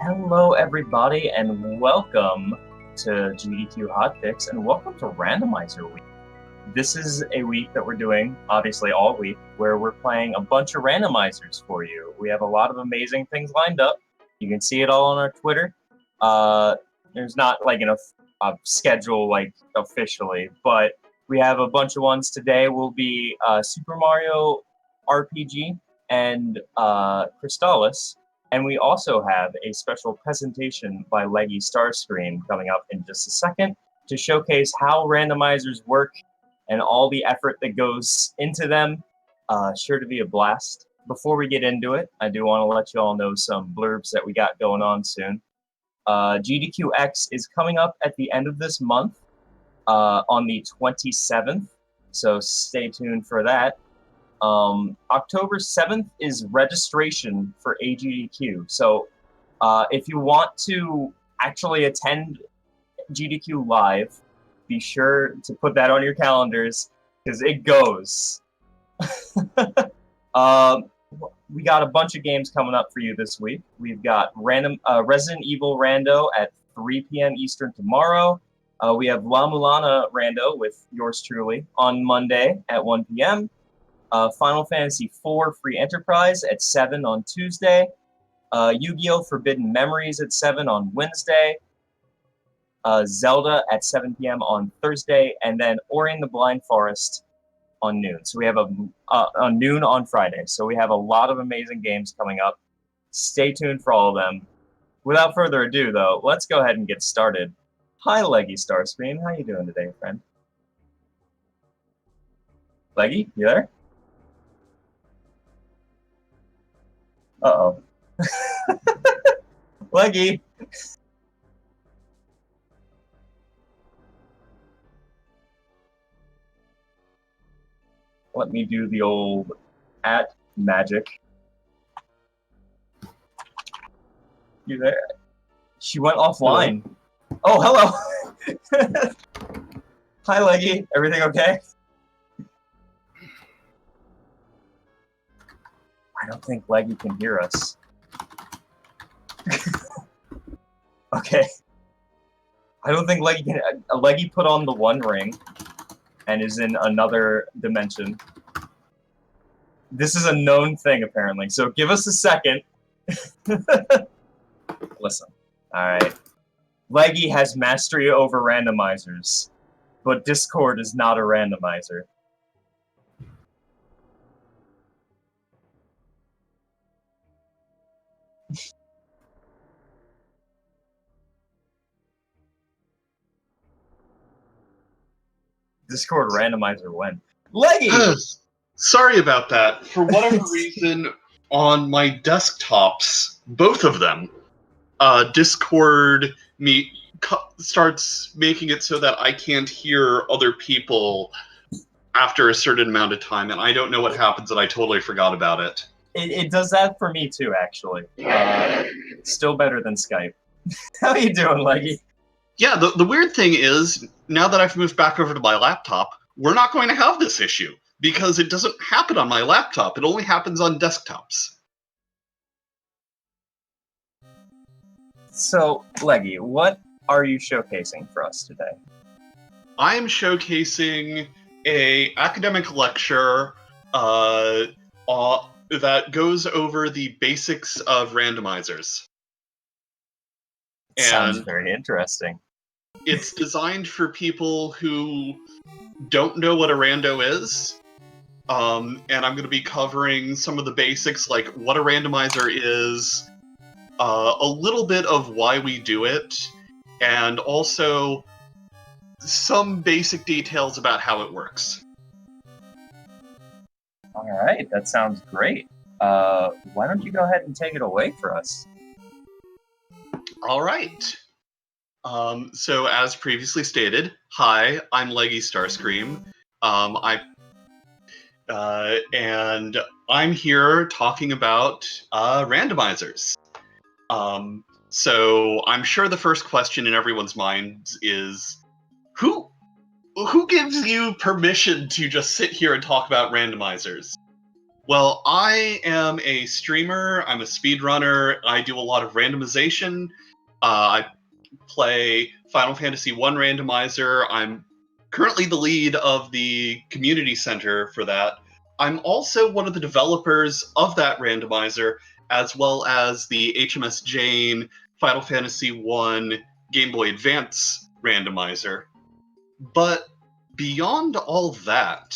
Hello, everybody, and welcome to GDQ HOTFIX, and welcome to Randomizer Week. This is a week that we're doing, obviously all week, where we're playing a bunch of randomizers for you. We have a lot of amazing things lined up. You can see it all on our Twitter. There's not like a schedule like officially, but we have a bunch of ones today. Will be Super Mario RPG and Crystallis. And we also have a special presentation by leggystarscream coming up in just a second to showcase how randomizers work and all the effort that goes into them. Sure to be a blast. Before we get into it, I do want to let you all know some blurbs that we got going on soon. GDQX is coming up at the end of this month on the 27th, so stay tuned for that. October 7th is registration for AGDQ. So if you want to actually attend GDQ Live, be sure to put that on your calendars because it goes. We got a bunch of games coming up for you this week. We've got Resident Evil Rando at 3 p.m. Eastern tomorrow. We have La Mulana Rando with yours truly on Monday at 1 p.m. Final Fantasy IV Free Enterprise at 7 on Tuesday. Yu-Gi-Oh! Forbidden Memories at 7 on Wednesday. Zelda at 7 p.m. on Thursday. And then Ori and the Blind Forest on noon. So we have on noon on Friday. So we have a lot of amazing games coming up. Stay tuned for all of them. Without further ado, though, let's go ahead and get started. Hi, leggystarscream. How you doing today, friend? Leggy, you there? Uh-oh. Leggy! Let me do the old @ magic. You there? She went offline. Hello. Oh, hello! Hi, Leggy. Everything okay? I don't think Leggy can hear us. Okay. I don't think Leggy can. Leggy put on the One Ring and is in another dimension. This is a known thing, apparently. So give us a second. Listen. Alright. Leggy has mastery over randomizers, but Discord is not a randomizer. Discord randomizer when? Leggy! Sorry about that. For whatever reason, on my desktops, both of them, Discord starts making it so that I can't hear other people after a certain amount of time, and I don't know what happens, and I totally forgot about it. It does that for me too, actually. Still better than Skype. How you doing, Leggy? Yeah, the weird thing is, now that I've moved back over to my laptop, we're not going to have this issue, because it doesn't happen on my laptop, it only happens on desktops. So, Leggy, what are you showcasing for us today? I am showcasing a academic lecture that goes over the basics of randomizers. Sounds very interesting. It's designed for people who don't know what a rando is, and I'm going to be covering some of the basics, like what a randomizer is, a little bit of why we do it, and also some basic details about how it works. Alright, that sounds great. Why don't you go ahead and take it away for us? Alright. So as previously stated, hi, I'm leggystarscream. And I'm here talking about randomizers. So I'm sure the first question in everyone's mind is, who gives you permission to just sit here and talk about randomizers? Well, I am a streamer, I'm a speedrunner, I do a lot of randomization. I play Final Fantasy I Randomizer. I'm currently the lead of the community center for that. I'm also one of the developers of that randomizer, as well as the HMS Jane Final Fantasy I Game Boy Advance randomizer. But beyond all that,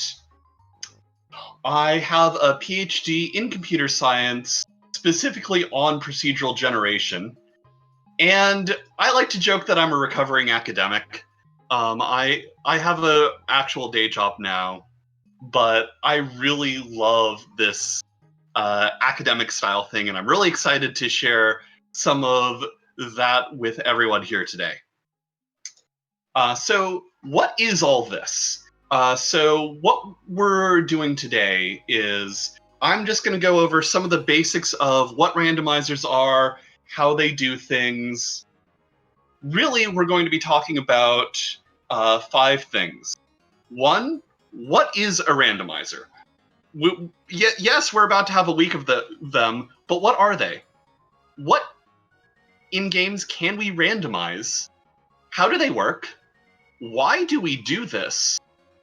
I have a PhD in computer science, specifically on procedural generation. And I like to joke that I'm a recovering academic. I have a actual day job now, but I really love this academic style thing, and I'm really excited to share some of that with everyone here today. So what is all this? So what we're doing today is I'm just going to go over some of the basics of what randomizers are, how they do things. Really, we're going to be talking about 5 things. 1, what is a randomizer? Yes, we're about to have a week of them, but what are they? What in games can we randomize? How do they work? Why do we do this?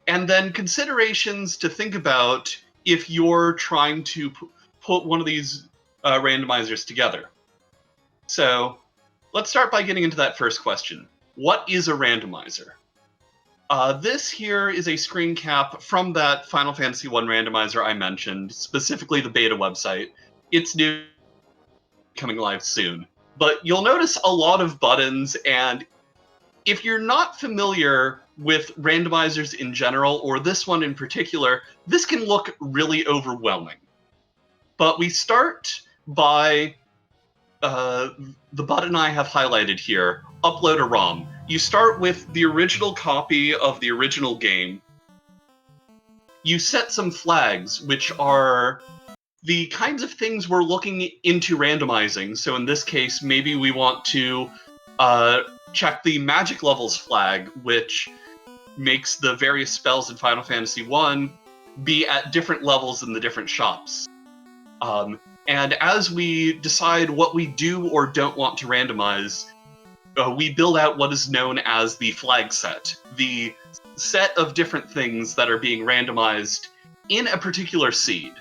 And then considerations to think about if you're trying to put one of these randomizers together. So let's start by getting into that first question. What is a randomizer? This here is a screen cap from that Final Fantasy I randomizer I mentioned, specifically the beta website. It's new, coming live soon. But you'll notice a lot of buttons, and if you're not familiar with randomizers in general, or this one in particular, this can look really overwhelming. But we start by the button I have highlighted here, upload a ROM. You start with the original copy of the original game. You set some flags, which are the kinds of things we're looking into randomizing. So in this case, maybe we want to check the magic levels flag, which makes the various spells in Final Fantasy I be at different levels in the different shops. And as we decide what we do or don't want to randomize, we build out what is known as the flag set, the set of different things that are being randomized in a particular seed.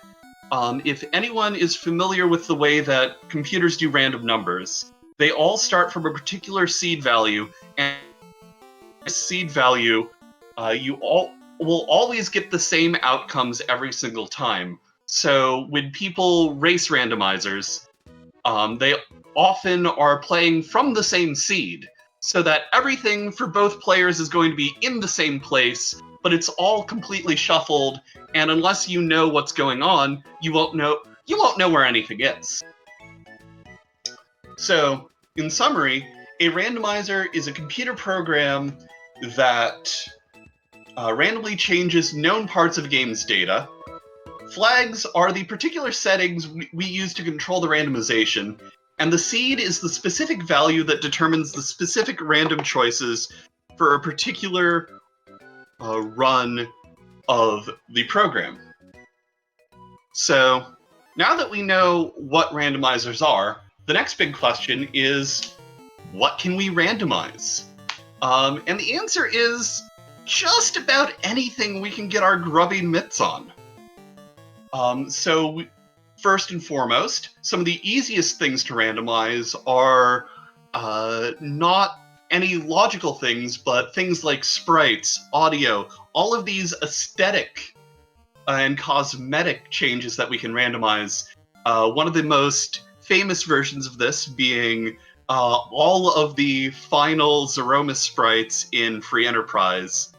If anyone is familiar with the way that computers do random numbers, they all start from a particular seed value, and this seed value, you all will always get the same outcomes every single time. So when people race randomizers, they often are playing from the same seed, so that everything for both players is going to be in the same place, but it's all completely shuffled, and unless you know what's going on, you won't know where anything is. So, in summary, a randomizer is a computer program that randomly changes known parts of a game's data. Flags are the particular settings we use to control the randomization, and the seed is the specific value that determines the specific random choices for a particular run of the program. So, now that we know what randomizers are, the next big question is, what can we randomize? And the answer is just about anything we can get our grubby mitts on. First and foremost, some of the easiest things to randomize are not any logical things, but things like sprites, audio, all of these aesthetic and cosmetic changes that we can randomize. One of the most famous versions of this being all of the final Zeromus sprites in Free Enterprise.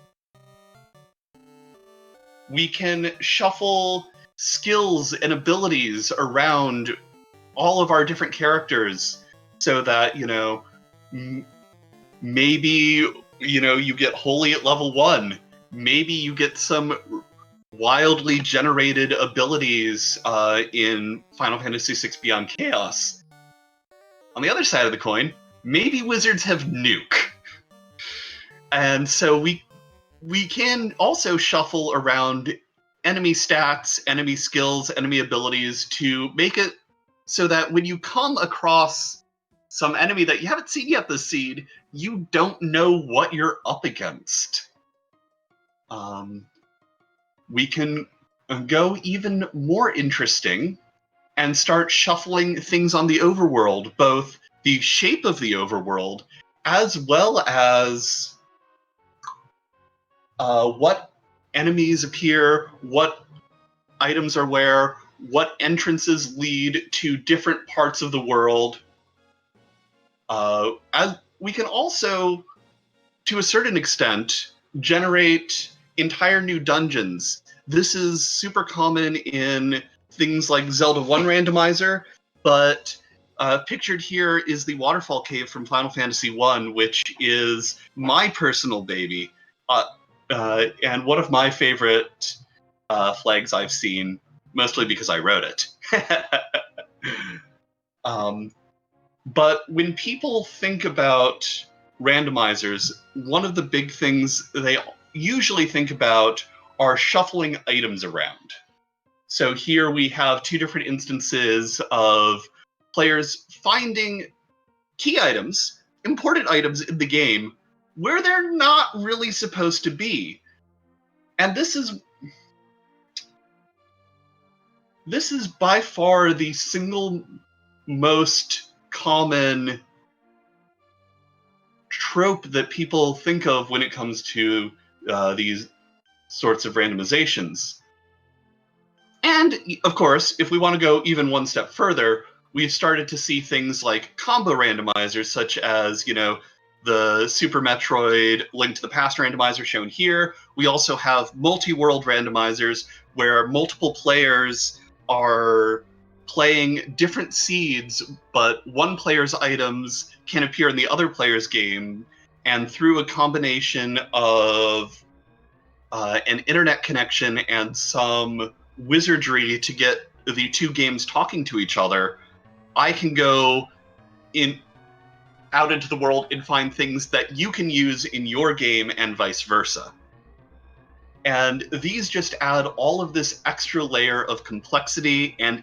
We can shuffle skills and abilities around all of our different characters so that, maybe, you get Holy at level 1. Maybe you get some wildly generated abilities in Final Fantasy VI Beyond Chaos. On the other side of the coin, maybe wizards have nuke. And so we can also shuffle around enemy stats, enemy skills, enemy abilities to make it so that when you come across some enemy that you haven't seen yet this seed, you don't know what you're up against. We can go even more interesting and start shuffling things on the overworld, both the shape of the overworld as well as what enemies appear, what items are where, what entrances lead to different parts of the world. As we can also, to a certain extent, generate entire new dungeons. This is super common in things like Zelda 1 Randomizer, but pictured here is the Waterfall Cave from Final Fantasy 1, which is my personal baby, and one of my favorite flags I've seen, mostly because I wrote it. But when people think about randomizers, one of the big things they usually think about are shuffling items around. So here we have two different instances of players finding key items, important items in the game, where they're not really supposed to be. And this is by far the single most common trope that people think of when it comes to these sorts of randomizations. And, of course, if we want to go even one step further, we've started to see things like combo randomizers, such as, the Super Metroid Link to the Past randomizer shown here. We also have multi-world randomizers, where multiple players are playing different seeds, but one player's items can appear in the other player's game, and through a combination of an internet connection and some wizardry to get the two games talking to each other, I can go out into the world and find things that you can use in your game and vice versa. And these just add all of this extra layer of complexity and,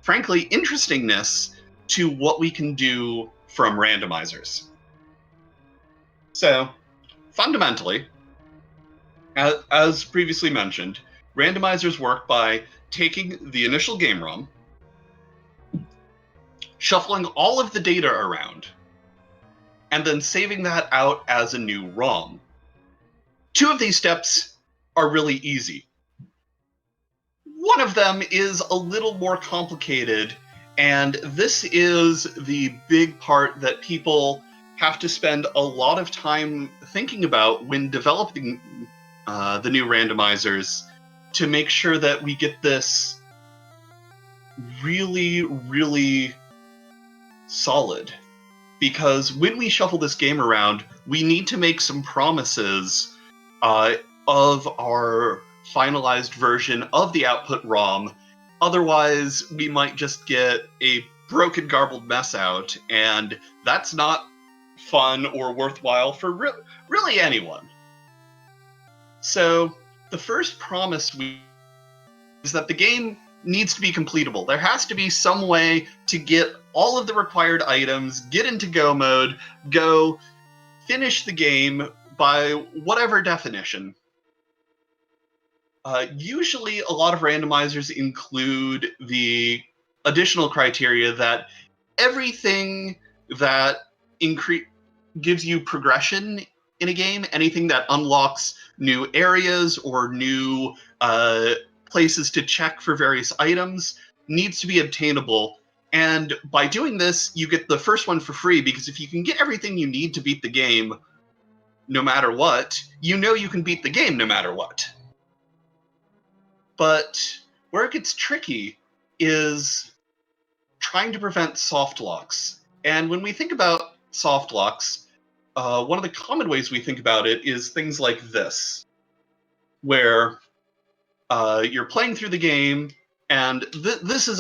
frankly, interestingness to what we can do from randomizers. So, fundamentally, as previously mentioned, randomizers work by taking the initial game ROM, shuffling all of the data around, and then saving that out as a new ROM. Two of these steps are really easy. One of them is a little more complicated, and this is the big part that people have to spend a lot of time thinking about when developing the new randomizers, to make sure that we get this really, really solid. Because when we shuffle this game around, we need to make some promises of our finalized version of the output ROM. Otherwise, we might just get a broken, garbled mess out, and that's not fun or worthwhile for really anyone. So, the first promise is that the game needs to be completable. There has to be some way to get all of the required items, get into go mode, go finish the game by whatever definition. Usually, a lot of randomizers include the additional criteria that everything that gives you progression in a game, anything that unlocks new areas or new places to check for various items, needs to be obtainable. And by doing this, you get the first one for free, because if you can get everything you need to beat the game no matter what, you know you can beat the game no matter what. But where it gets tricky is trying to prevent soft locks. And when we think about soft locks, one of the common ways we think about it is things like this, where you're playing through the game, and this is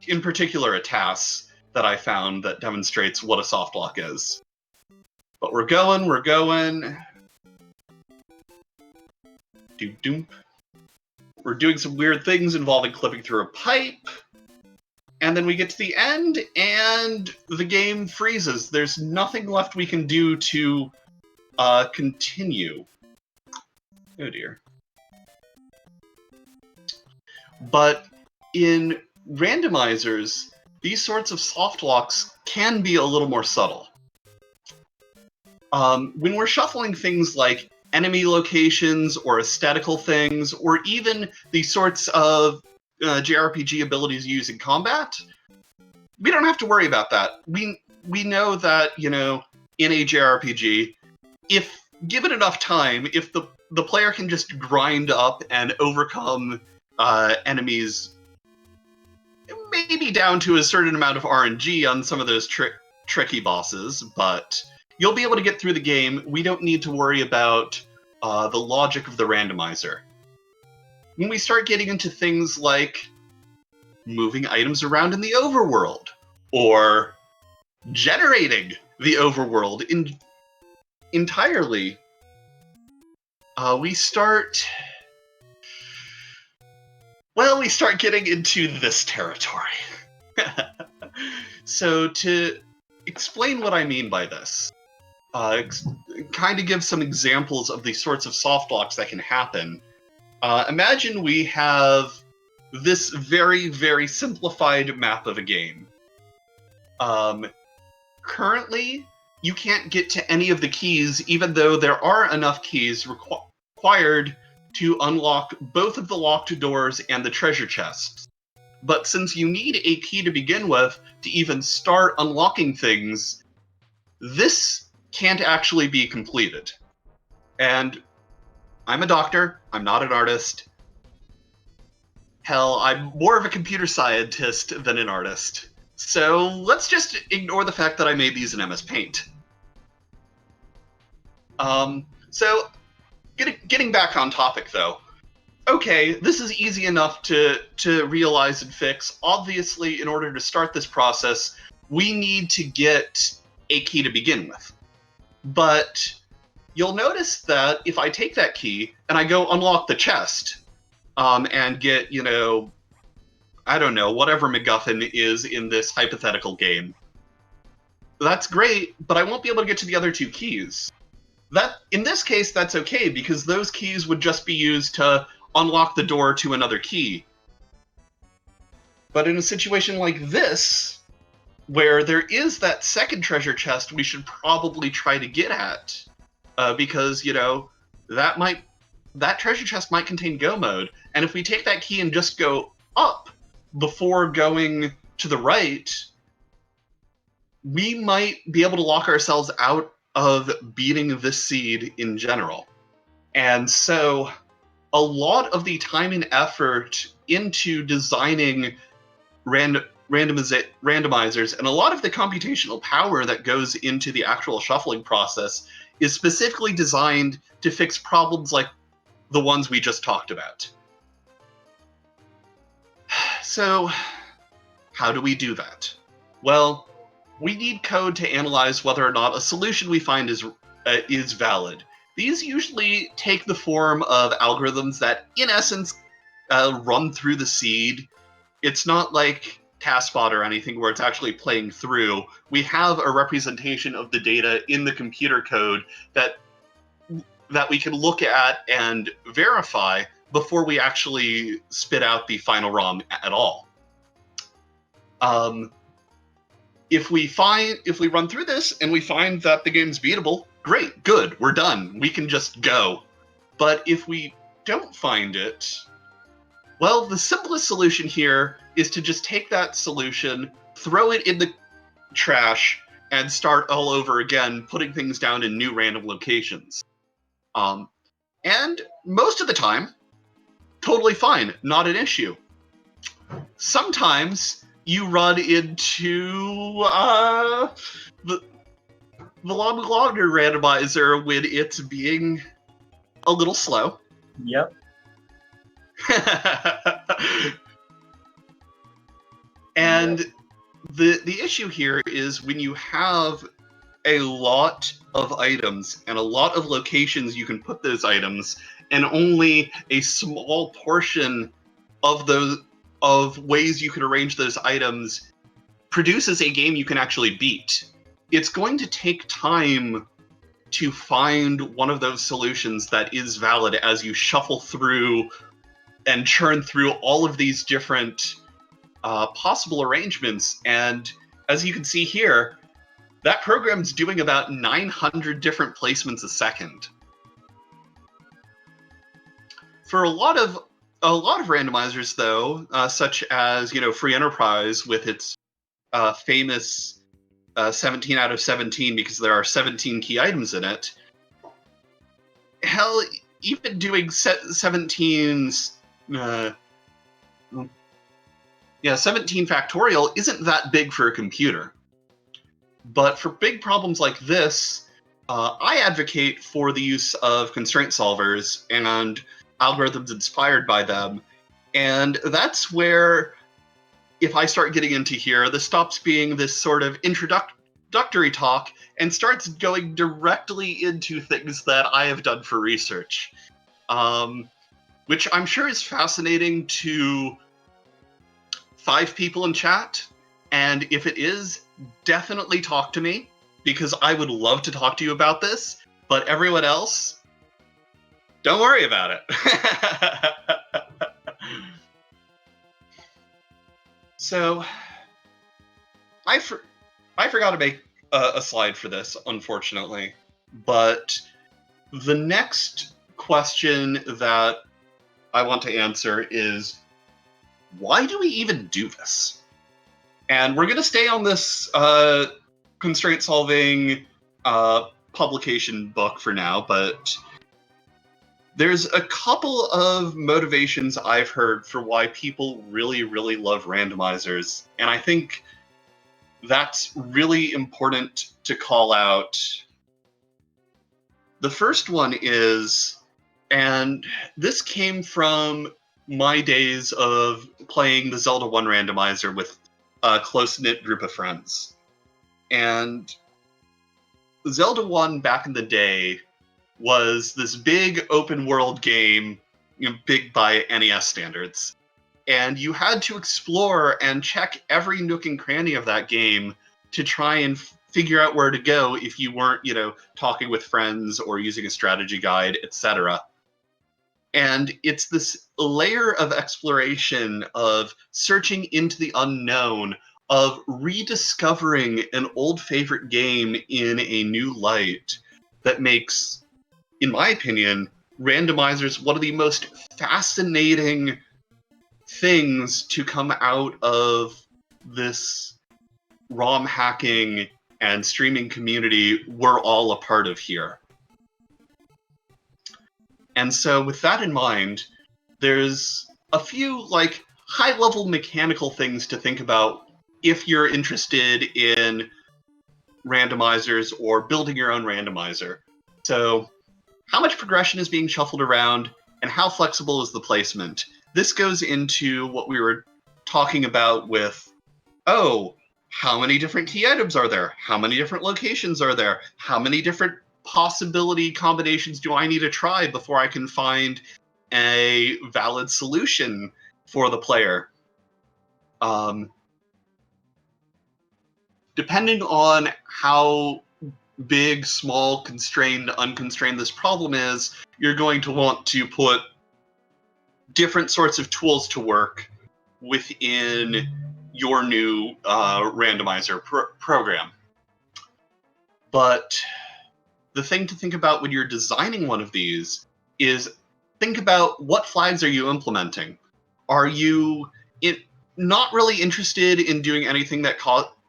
in particular a task that I found that demonstrates what a soft lock is. But we're going. Doop doop. We're doing some weird things involving clipping through a pipe. And then we get to the end, and the game freezes. There's nothing left we can do to continue. Oh dear. But in randomizers, these sorts of soft locks can be a little more subtle. When we're shuffling things like enemy locations or aesthetical things, or even the sorts of JRPG abilities used in combat, we don't have to worry about that. We know that, in a JRPG, if given enough time, if the player can just grind up and overcome enemies, maybe down to a certain amount of RNG on some of those tricky bosses, but you'll be able to get through the game. We don't need to worry about the logic of the randomizer. When we start getting into things like moving items around in the overworld, or generating the overworld entirely, we start getting into this territory. So to explain what I mean by this, kind of give some examples of the sorts of soft locks that can happen. Imagine we have this very, very simplified map of a game. Currently, you can't get to any of the keys, even though there are enough keys required to unlock both of the locked doors and the treasure chests. But since you need a key to begin with to even start unlocking things, this can't actually be completed. And I'm a doctor, I'm not an artist. Hell, I'm more of a computer scientist than an artist. So let's just ignore the fact that I made these in MS Paint. So getting back on topic though. Okay, this is easy enough to realize and fix. Obviously, in order to start this process, we need to get a key to begin with. But you'll notice that if I take that key and I go unlock the chest, and get, I don't know, whatever MacGuffin is in this hypothetical game, that's great, but I won't be able to get to the other two keys. In this case, that's okay, because those keys would just be used to unlock the door to another key. But in a situation like this, where there is that second treasure chest we should probably try to get at, because, that treasure chest might contain go mode, and if we take that key and just go up before going to the right, we might be able to lock ourselves out of beating this seed in general. And so a lot of the time and effort into designing randomizers, and a lot of the computational power that goes into the actual shuffling process, is specifically designed to fix problems like the ones we just talked about. So, how do we do that? Well, we need code to analyze whether or not a solution we find is valid. These usually take the form of algorithms that, in essence, run through the seed. It's not like TaskBot or anything where it's actually playing through. We have a representation of the data in the computer code that we can look at and verify before we actually spit out the final ROM at all. If we run through this and we find that the game's beatable, great, good, we're done. We can just go. But if we don't find it, well, the simplest solution here is to just take that solution, throw it in the trash, and start all over again, putting things down in new random locations. And most of the time, totally fine, not an issue. Sometimes you run into the longer randomizer when it's being a little slow. Yep. And the issue here is when you have a lot of items and a lot of locations you can put those items, and only a small portion of ways you can arrange those items produces a game you can actually beat. It's going to take time to find one of those solutions that is valid as you shuffle through and churn through all of these different possible arrangements. And as you can see here, that program's doing about 900 different placements a second. For a lot of randomizers, though, such as Free Enterprise with its famous 17 out of 17 because there are 17 key items in it. Hell, even doing 17 factorial isn't that big for a computer. But for big problems like this, I advocate for the use of constraint solvers and algorithms inspired by them. And that's where, if I start getting into here, this stops being this sort of introductory talk and starts going directly into things that I have done for research, which I'm sure is fascinating to 5 people in chat. And if it is, definitely talk to me, because I would love to talk to you about this. But everyone else, don't worry about it. So, I forgot to make a slide for this, unfortunately. But the next question that I want to answer is, why do we even do this? And we're going to stay on this constraint solving publication book for now, but there's a couple of motivations I've heard for why people really, really love randomizers, and I think that's really important to call out. The first one is, and this came from my days of playing the Zelda 1 randomizer with a close-knit group of friends. And Zelda 1 back in the day was this big open world game, big by NES standards. And you had to explore and check every nook and cranny of that game to try and figure out where to go if you weren't, talking with friends or using a strategy guide, etc. And it's this layer of exploration, of searching into the unknown, of rediscovering an old favorite game in a new light that makes, in my opinion, randomizers one of the most fascinating things to come out of this ROM hacking and streaming community we're all a part of here. And so with that in mind, there's a few high-level mechanical things to think about if you're interested in randomizers or building your own randomizer. So how much progression is being shuffled around, and how flexible is the placement? This goes into what we were talking about with, how many different key items are there? How many different locations are there? How many different possibility combinations do I need to try before I can find a valid solution for the player? Depending on how big, small, constrained, unconstrained this problem is, you're going to want to put different sorts of tools to work within your new randomizer program. But the thing to think about when you're designing one of these is think about what flags are you implementing. Are you not really interested in doing anything that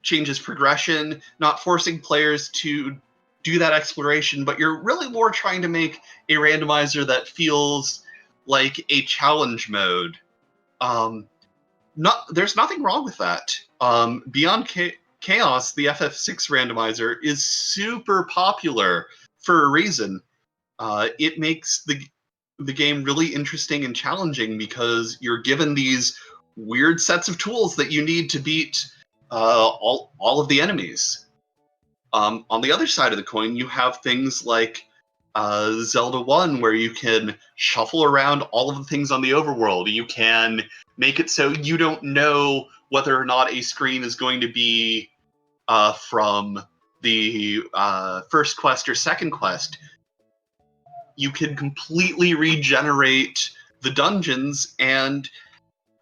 changes progression, not forcing players to do that exploration, but you're really more trying to make a randomizer that feels like a challenge mode? There's nothing wrong with that. Beyond Chaos, the FF6 randomizer, is super popular for a reason. It makes the game really interesting and challenging because you're given these weird sets of tools that you need to beat all of the enemies. On the other side of the coin, you have things like Zelda 1, where you can shuffle around all of the things on the overworld. You can make it so you don't know whether or not a screen is going to be from the first quest or second quest. You can completely regenerate the dungeons, and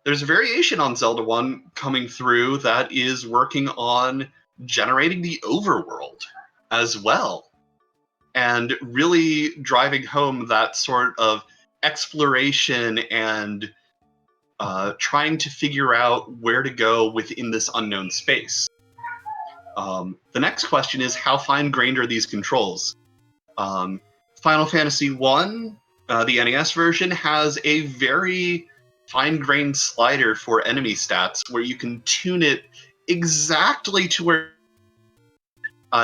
there's a variation on Zelda 1 coming through that is working on generating the overworld as well, and really driving home that sort of exploration and trying to figure out where to go within this unknown space. The next question is, how fine-grained are these controls? Final Fantasy I, the NES version, has a very fine-grained slider for enemy stats where you can tune it exactly to where,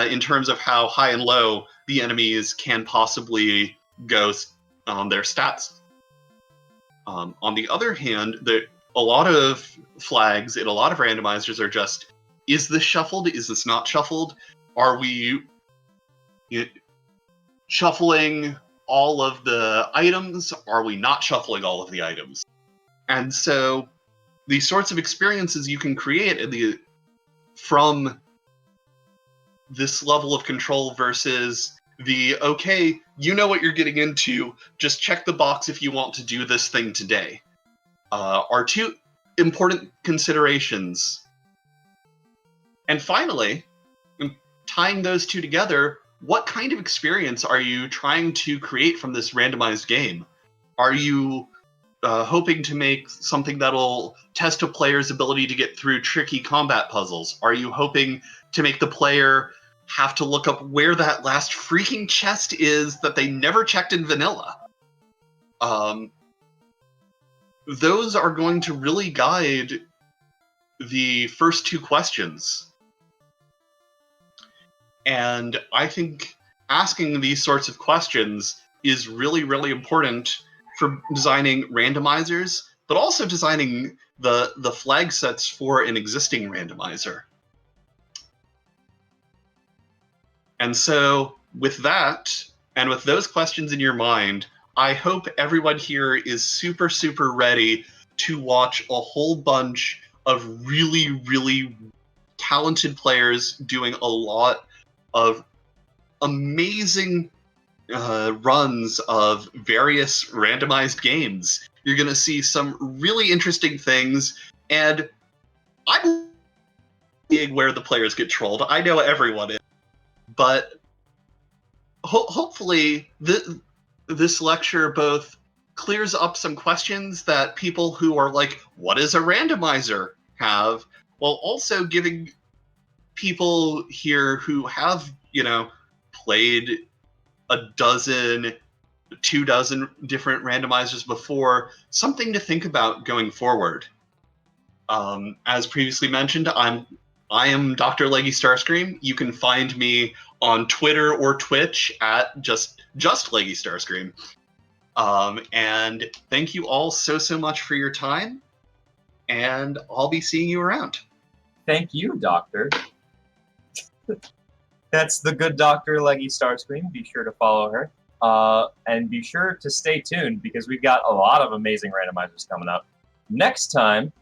in terms of how high and low the enemies can possibly go on their stats. On the other hand, a lot of flags in a lot of randomizers are just, is this shuffled? Is this not shuffled? Are we shuffling all of the items? Are we not shuffling all of the items? And so the sorts of experiences you can create from this level of control versus the, okay, you know what you're getting into, just check the box if you want to do this thing today, are two important considerations. And finally, tying those two together, what kind of experience are you trying to create from this randomized game? Are you hoping to make something that'll test a player's ability to get through tricky combat puzzles? Are you hoping to make the player have to look up where that last freaking chest is that they never checked in vanilla? Those are going to really guide the first two questions. And I think asking these sorts of questions is really, really important for designing randomizers, but also designing the flag sets for an existing randomizer. And so with that, and with those questions in your mind, I hope everyone here is super, super ready to watch a whole bunch of really, really talented players doing a lot of amazing runs of various randomized games. You're going to see some really interesting things, and I'm seeing where the players get trolled. I know everyone is. But hopefully this lecture both clears up some questions that people who are like, what is a randomizer, have, while also giving people here who have, played a dozen, 24 different randomizers before, something to think about going forward. As previously mentioned, I am Dr. Leggy Starscream. You can find me on Twitter or Twitch at just Leggy Starscream. And thank you all so much for your time, and I'll be seeing you around. Thank you, Doctor. That's the good Dr. Leggy Starscream. Be sure to follow her. And be sure to stay tuned, because we've got a lot of amazing randomizers coming up. Next time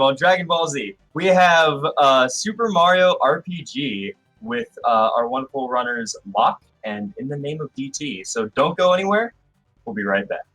on Dragon Ball Z, we have Super Mario RPG with our wonderful runners Locke and In the Name of DT. So don't go anywhere. We'll be right back.